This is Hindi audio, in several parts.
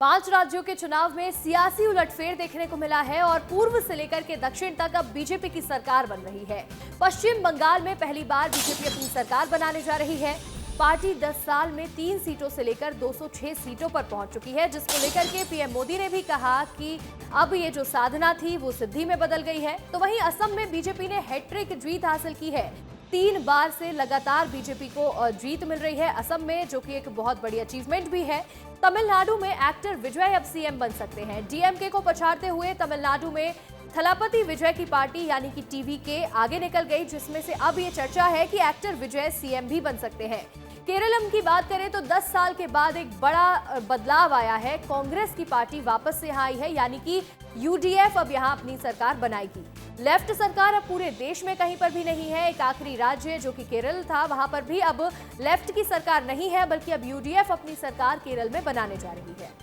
5 राज्यों के चुनाव में सियासी उलटफेर देखने को मिला है और पूर्व से लेकर के दक्षिण तक अब बीजेपी की सरकार बन रही है। पश्चिम बंगाल में पहली बार बीजेपी अपनी सरकार बनाने जा रही है। पार्टी 10 साल में 3 सीटों से लेकर 206 सीटों पर पहुंच चुकी है, जिसको लेकर के पीएम मोदी ने भी कहा कि अब ये जो साधना थी वो सिद्धि में बदल गई है। तो वहीं असम में बीजेपी ने हैट्रिक जीत हासिल की है। 3 बार से लगातार बीजेपी को जीत मिल रही है असम में, जो कि एक बहुत बड़ी अचीवमेंट भी है। तमिलनाडु में एक्टर विजय अब सीएम बन सकते हैं। डीएमके को पछाड़ते हुए तमिलनाडु में थलापति विजय की पार्टी यानी कि टीवीके आगे निकल गई, जिसमें से अब ये चर्चा है कि एक्टर विजय सीएम भी बन सकते हैं। केरलम की बात करें तो 10 साल के बाद एक बड़ा बदलाव आया है। कांग्रेस की पार्टी वापस से यहाँ आई है, यानी कि यूडीएफ अब यहाँ अपनी सरकार बनाएगी। लेफ्ट सरकार अब पूरे देश में कहीं पर भी नहीं है। एक आखिरी राज्य जो कि केरल था, वहां पर भी अब लेफ्ट की सरकार नहीं है, बल्कि अब यूडीएफ अपनी सरकार केरल में बनाने जा रही है।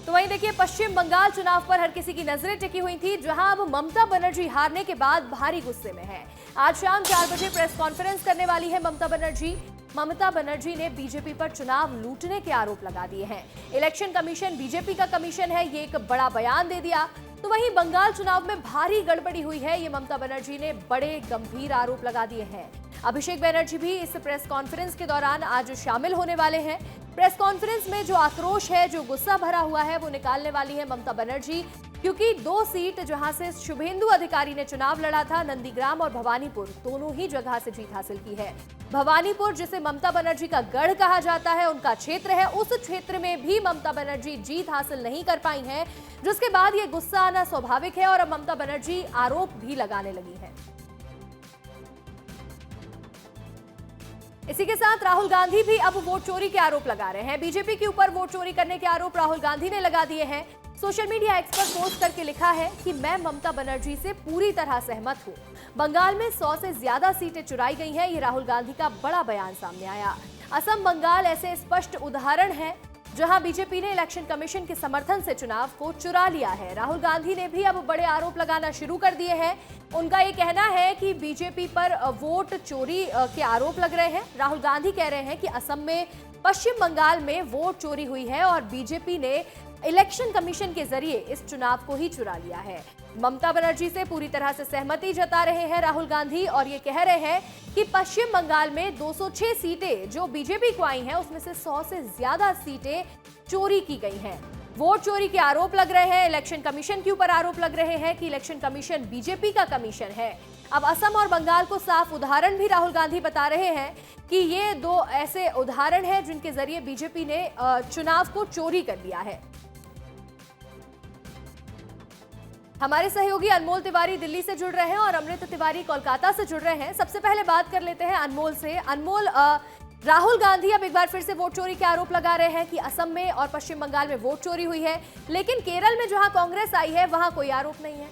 तो वहीं देखिए, पश्चिम बंगाल चुनाव पर हर किसी की नजरें टिकी हुई थी, जहां अब ममता बनर्जी हारने के बाद भारी गुस्से में है। आज शाम 4 बजे प्रेस कॉन्फ्रेंस करने वाली है ममता बनर्जी। ममता बनर्जी ने बीजेपी पर चुनाव लूटने के आरोप लगा दिए हैं। इलेक्शन कमीशन बीजेपी का कमीशन है, ये एक बड़ा बयान दे दिया। तो वहीं बंगाल चुनाव में भारी गड़बड़ी हुई है, ये ममता बनर्जी ने बड़े गंभीर आरोप लगा दिए हैं। अभिषेक बनर्जी भी इस प्रेस कॉन्फ्रेंस के दौरान आज शामिल होने वाले हैं। प्रेस कॉन्फ्रेंस में जो आक्रोश है, जो गुस्सा भरा हुआ है, वो निकालने वाली है ममता बनर्जी, क्योंकि 2 सीट जहां से शुभेंदु अधिकारी ने चुनाव लड़ा था, नंदीग्राम और भवानीपुर, दोनों ही जगह से जीत हासिल की है। भवानीपुर, जिसे ममता बनर्जी का गढ़ कहा जाता है, उनका क्षेत्र है, उस क्षेत्र में भी ममता बनर्जी जीत हासिल नहीं कर पाई हैं, जिसके बाद ये गुस्सा आना स्वाभाविक है और अब ममता बनर्जी आरोप भी लगाने लगी है। इसी के साथ राहुल गांधी भी अब वोट चोरी के आरोप लगा रहे हैं। बीजेपी के ऊपर वोट चोरी करने के आरोप राहुल गांधी ने लगा दिए हैं। सोशल मीडिया एक्स पर पोस्ट करके लिखा है कि मैं ममता बनर्जी से पूरी तरह सहमत हूं। बंगाल में 100 से ज्यादा सीटें चुराई गई हैं, ये राहुल गांधी का बड़ा बयान सामने आया। असम, बंगाल ऐसे स्पष्ट उदाहरण हैं जहां बीजेपी ने इलेक्शन कमीशन के समर्थन से चुनाव को चुरा लिया है। राहुल गांधी ने भी अब बड़े आरोप लगाना शुरू कर दिए हैं। उनका ये कहना है कि बीजेपी पर वोट चोरी के आरोप लग रहे हैं। राहुल गांधी कह रहे हैं कि असम में, पश्चिम बंगाल में वोट चोरी हुई है और बीजेपी ने इलेक्शन कमीशन के जरिए इस चुनाव को ही चुरा लिया है। ममता बनर्जी से पूरी तरह से सहमति जता रहे हैं राहुल गांधी और ये कह रहे हैं कि पश्चिम बंगाल में 206 सीटें जो बीजेपी को आई हैं, उसमें से 100 से ज्यादा सीटें चोरी की गई हैं। वोट चोरी के आरोप लग रहे हैं, इलेक्शन कमीशन के ऊपर आरोप लग रहे हैं कि इलेक्शन कमीशन बीजेपी का कमीशन है। अब असम और बंगाल को साफ उदाहरण भी राहुल गांधी बता रहे हैं कि ये 2 ऐसे उदाहरण हैं जिनके जरिए बीजेपी ने चुनाव को चोरी कर लिया है। हमारे सहयोगी अनमोल तिवारी दिल्ली से जुड़ रहे हैं और अमृत तिवारी कोलकाता से जुड़ रहे हैं। सबसे पहले बात कर लेते हैं अनमोल से। अनमोल, राहुल गांधी अब एक बार फिर से वोट चोरी के आरोप लगा रहे हैं कि असम में और पश्चिम बंगाल में वोट चोरी हुई है, लेकिन केरल में जहां कांग्रेस आई है वहां कोई आरोप नहीं है।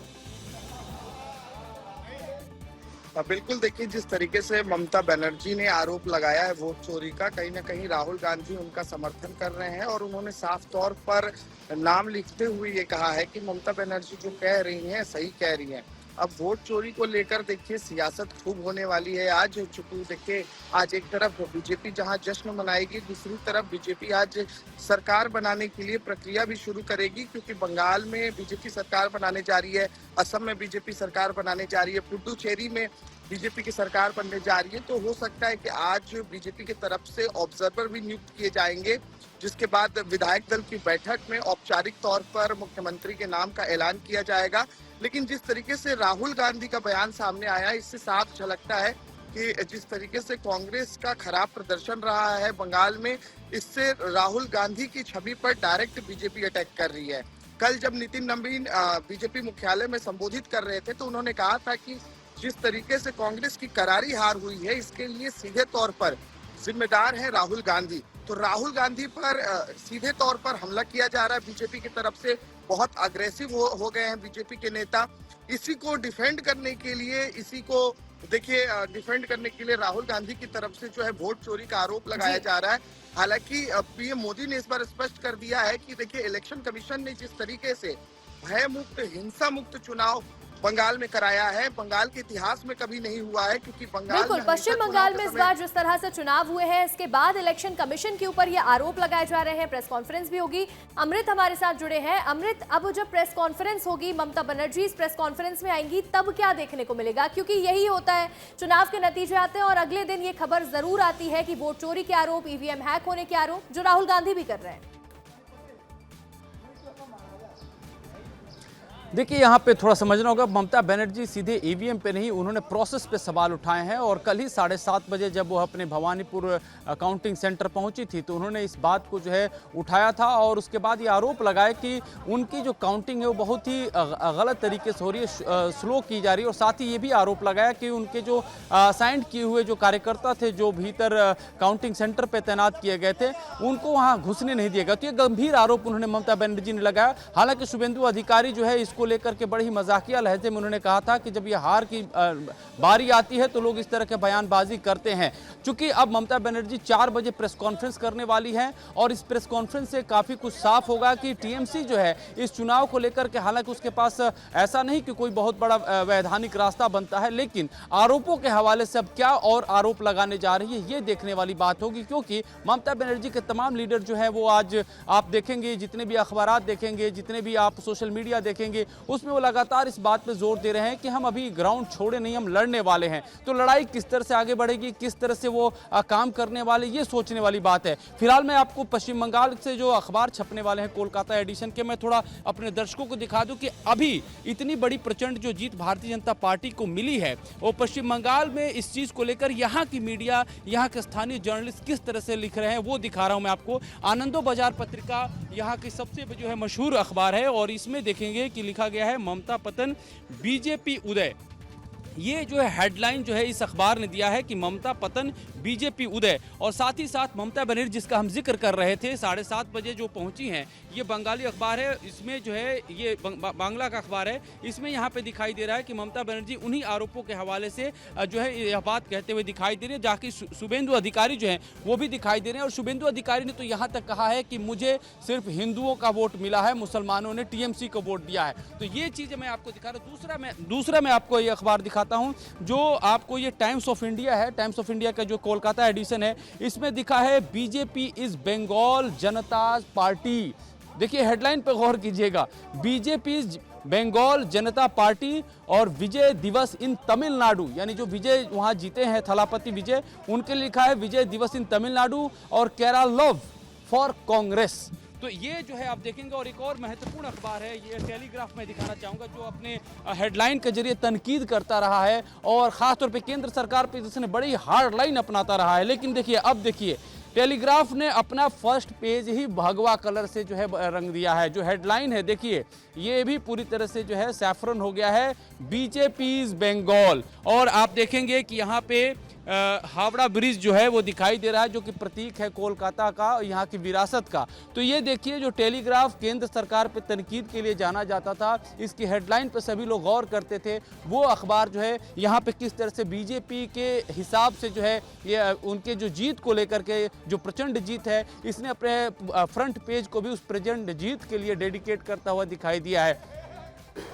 बिल्कुल, देखिए, जिस तरीके से ममता बनर्जी ने आरोप लगाया है वोट चोरी का, कहीं ना कहीं राहुल गांधी उनका समर्थन कर रहे हैं और उन्होंने साफ तौर पर नाम लिखते हुए ये कहा है कि ममता बनर्जी जो कह रही हैं सही कह रही हैं। अब वोट चोरी को लेकर देखिए सियासत खूब होने वाली है आज। चूंकि देखिए, आज एक तरफ बीजेपी जहां जश्न मनाएगी, दूसरी तरफ बीजेपी आज सरकार बनाने के लिए प्रक्रिया भी शुरू करेगी, क्योंकि बंगाल में बीजेपी सरकार बनाने जा रही है, असम में बीजेपी सरकार बनाने जा रही है, पुडुचेरी में बीजेपी की सरकार बनने जा रही है। तो हो सकता है कि आज बीजेपी की तरफ से ऑब्जर्वर भी नियुक्त किए जाएंगे, जिसके बाद विधायक दल की बैठक में औपचारिक तौर पर मुख्यमंत्री के नाम का ऐलान किया जाएगा। लेकिन जिस तरीके से राहुल गांधी का बयान सामने आया, इससे साफ झलकता है कि जिस तरीके से कांग्रेस का खराब प्रदर्शन रहा है बंगाल में, इससे राहुल गांधी की छवि पर डायरेक्ट बीजेपी अटैक कर रही है। कल जब नितिन नवीन बीजेपी मुख्यालय में संबोधित कर रहे थे, तो उन्होंने कहा था कि जिस तरीके से कांग्रेस की करारी हार हुई है, इसके लिए सीधे तौर पर जिम्मेदार है राहुल गांधी। तो राहुल गांधी पर सीधे तौर पर हमला किया जा रहा है बीजेपी की तरफ से। बहुत अग्रेसिव हो गए हैं बीजेपी के नेता। इसी को डिफेंड करने के लिए, डिफेंड करने के लिए राहुल गांधी की तरफ से जो है वोट चोरी का आरोप लगाया जा रहा है। हालांकि पीएम मोदी ने इस बार स्पष्ट कर दिया है कि देखिए, इलेक्शन कमीशन ने जिस तरीके से भय मुक्त, हिंसा मुक्त चुनाव बंगाल में कराया है। बंगाल के इतिहास में कभी नहीं हुआ है, क्योंकि बंगाल बिल्कुल में पश्चिम हमेशा बंगाल चुनाव में के इस समय बार जिस तरह से चुनाव हुए हैं, इसके बाद इलेक्शन कमीशन के ऊपर ये आरोप लगाए जा रहे हैं। प्रेस कॉन्फ्रेंस भी होगी। अमृत हमारे साथ जुड़े हैं। अमृत, अब जब प्रेस कॉन्फ्रेंस होगी, ममता बनर्जी इस प्रेस कॉन्फ्रेंस में आएंगी, तब क्या देखने को मिलेगा? क्योंकि यही होता है, चुनाव के नतीजे आते हैं और अगले दिन ये खबर जरूर आती है कि वोट चोरी के आरोप, ईवीएम हैक होने के आरोप, जो राहुल गांधी भी कर रहे हैं। देखिए, यहाँ पे थोड़ा समझना होगा, ममता बनर्जी सीधे ईवीएम पे नहीं, उन्होंने प्रोसेस पे सवाल उठाए हैं। और कल ही 7:30 बजे जब वो अपने भवानीपुर काउंटिंग सेंटर पहुंची थी, तो उन्होंने इस बात को जो है उठाया था और उसके बाद ये आरोप लगाया कि उनकी जो काउंटिंग है वो बहुत ही गलत तरीके से हो रही है, स्लो की जा रही है। और साथ ही ये भी आरोप लगाया कि उनके जो असाइंड किए हुए जो कार्यकर्ता थे, जो भीतर काउंटिंग सेंटर पर तैनात किए गए थे, उनको वहाँ घुसने नहीं दिया गया। तो ये गंभीर आरोप उन्होंने ममता बनर्जी ने लगाया। हालांकि शुभेंदु अधिकारी जो है इसको लेकर के बड़ी ही मजाकिया लहजे में उन्होंने कहा था कि जब ये हार की बारी आती है तो लोग इस तरह के बयानबाजी करते हैं। चूंकि अब ममता बनर्जी 4 बजे प्रेस कॉन्फ्रेंस करने वाली है और इस प्रेस कॉन्फ्रेंस से काफी कुछ साफ होगा कि टीएमसी जो है इस चुनाव को लेकर के, हालांकि उसके पास ऐसा नहीं कि कोई बहुत बड़ा वैधानिक रास्ता बनता है, लेकिन आरोपों के हवाले से अब क्या और आरोप लगाने जा रही है, ये देखने वाली बात होगी। क्योंकि ममता बनर्जी के तमाम लीडर जो है वो आज आप देखेंगे, जितने भी अखबारात देखेंगे, जितने भी आप सोशल मीडिया देखेंगे, उसमें वो लगातार इस बात पे जोर दे रहे हैं कि हम अभी ग्राउंड छोड़े नहीं, हम लड़ने वाले हैं। तो लड़ाई किस तरह से आगे बढ़ेगी, किस तरह से वो काम करने वाले, ये सोचने वाली बात है। फिलहाल मैं आपको पश्चिम बंगाल से जो अखबार छपने वाले हैं कोलकाता एडिशन के, मैं थोड़ा अपने दर्शकों को दिखा दूं कि अभी इतनी बड़ी प्रचंड जो जीत भारतीय जनता पार्टी को मिली है, वो पश्चिम बंगाल में इस चीज को लेकर यहाँ की मीडिया, यहाँ के स्थानीय जर्नलिस्ट किस तरह से लिख रहे हैं वो दिखा रहा हूं मैं आपको। आनंदो बाजार पत्रिका यहाँ की सबसे जो है मशहूर अखबार है और इसमें देखेंगे कि लिखा गया है ममता पतन, बीजेपी उदय। ये जो है हेडलाइन जो है इस अखबार ने दिया है कि ममता पतन, बीजेपी उदय। और साथ ही साथ ममता बनर्जी जिसका हम जिक्र कर रहे थे, 7:30 बजे जो पहुंची हैं, ये बंगाली अखबार है, इसमें जो है ये बांग्ला का अखबार है, इसमें यहाँ पे दिखाई दे रहा है कि ममता बनर्जी उन्हीं आरोपों के हवाले से जो है यह बात कहते हुए दिखाई दे रही है। जाकि शुभेंदु अधिकारी जो है वो भी दिखाई दे रहे हैं और शुभेंदु अधिकारी ने तो यहाँ तक कहा है कि मुझे सिर्फ हिंदुओं का वोट मिला है, मुसलमानों ने टीएमसी को वोट दिया है। तो ये चीज़ें मैं आपको दिखा रहा हूँ। दूसरा मैं आपको ये अखबार दिखाता हूँ जो आपको, ये टाइम्स ऑफ इंडिया है। टाइम्स ऑफ इंडिया का जो कोलकाता एडिशन है, इसमें दिखा है BJP is Bengal Janata party. देखिए हेडलाइन पर गौर कीजिएगा, BJP is Bengal Janata party और विजय दिवस इन तमिलनाडु, यानी जो विजय वहां जीते हैं थलापति विजय, उनके लिखा है विजय दिवस इन तमिलनाडु और केरला लव फॉर कांग्रेस। तो ये जो है आप देखेंगे। और एक और महत्वपूर्ण अखबार है, ये टेलीग्राफ में दिखाना चाहूँगा, जो अपने हेडलाइन के जरिए तनकीद करता रहा है और ख़ासतौर पे केंद्र सरकार पे जिसने बड़ी हार्ड लाइन अपनाता रहा है। लेकिन देखिए, अब देखिए टेलीग्राफ ने अपना फर्स्ट पेज ही भगवा कलर से जो है रंग दिया है। जो हेडलाइन है देखिए, ये भी पूरी तरह से जो है सैफरन हो गया है, बीजेपी इज बंगाल। और आप देखेंगे कि यहाँ पे हावड़ा ब्रिज जो है वो दिखाई दे रहा है, जो कि प्रतीक है कोलकाता का, यहाँ की विरासत का। तो ये देखिए, जो टेलीग्राफ केंद्र सरकार पे तनकीद के लिए जाना जाता था, इसकी हेडलाइन पे सभी लोग गौर करते थे, वो अखबार जो है यहाँ पे किस तरह से बीजेपी के हिसाब से जो है ये उनके जो जीत को लेकर के, जो प्रचंड जीत है, इसने अपने फ्रंट पेज को भी उस प्रचंड जीत के लिए डेडिकेट करता हुआ दिखाई दिया है।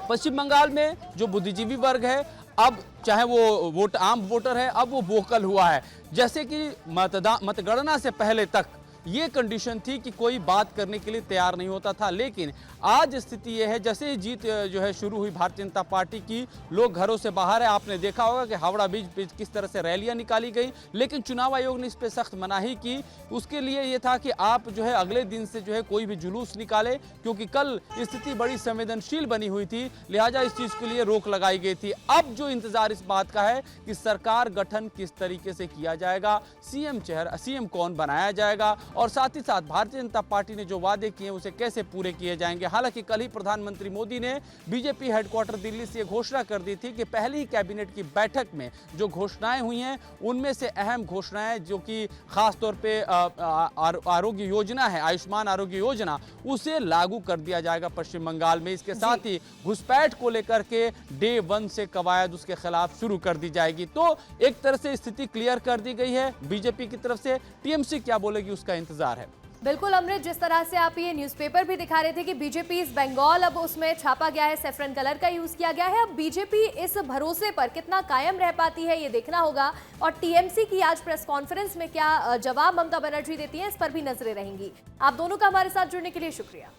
पश्चिम बंगाल में जो बुद्धिजीवी वर्ग है, अब चाहे वो आम वोटर है, अब वो वोकल हुआ है। जैसे कि मतगणना से पहले तक ये कंडीशन थी कि कोई बात करने के लिए तैयार नहीं होता था, लेकिन आज स्थिति ये है, जैसे ही जीत जो है शुरू हुई भारतीय जनता पार्टी की, लोग घरों से बाहर है। आपने देखा होगा कि हावड़ा ब्रिज पे किस तरह से रैलियां निकाली गई, लेकिन चुनाव आयोग ने इस पर सख्त मनाही की। उसके लिए ये था कि आप जो है अगले दिन से जो है कोई भी जुलूस निकाले, क्योंकि कल स्थिति बड़ी संवेदनशील बनी हुई थी, लिहाजा इस चीज़ के लिए रोक लगाई गई थी। अब जो इंतजार इस बात का है कि सरकार गठन किस तरीके से किया जाएगा, सीएम कौन बनाया जाएगा, और साथ ही साथ भारतीय जनता पार्टी ने जो वादे किए उसे कैसे पूरे किए जाएंगे। हालांकि कल ही प्रधानमंत्री मोदी ने बीजेपी हेडक्वार्टर दिल्ली से घोषणा कर दी थी कि पहली कैबिनेट की बैठक में जो घोषणाएं हुई हैं, उनमें से अहम घोषणाएं जो कि खास तौर पे आरोग्य योजना है, आयुष्मान आरोग्य योजना, उसे लागू कर दिया जाएगा पश्चिम बंगाल में। इसके साथ ही घुसपैठ को लेकर के डे 1 से कवायद उसके खिलाफ शुरू कर दी जाएगी। तो एक तरह से स्थिति क्लियर कर दी गई है बीजेपी की तरफ से। टीएमसी क्या बोलेगी उसका इंतजार है। बिल्कुल अमृत, जिस तरह से आप ये न्यूज़पेपर भी दिखा रहे थे कि बीजेपी इस बंगाल, अब उसमें छापा गया है, सेफ्रन कलर का यूज किया गया है। अब बीजेपी इस भरोसे पर कितना कायम रह पाती है ये देखना होगा, और टीएमसी की आज प्रेस कॉन्फ्रेंस में क्या जवाब ममता बनर्जी देती है, इस पर भी नजरें रहेंगी। आप दोनों का हमारे साथ जुड़ने के लिए शुक्रिया।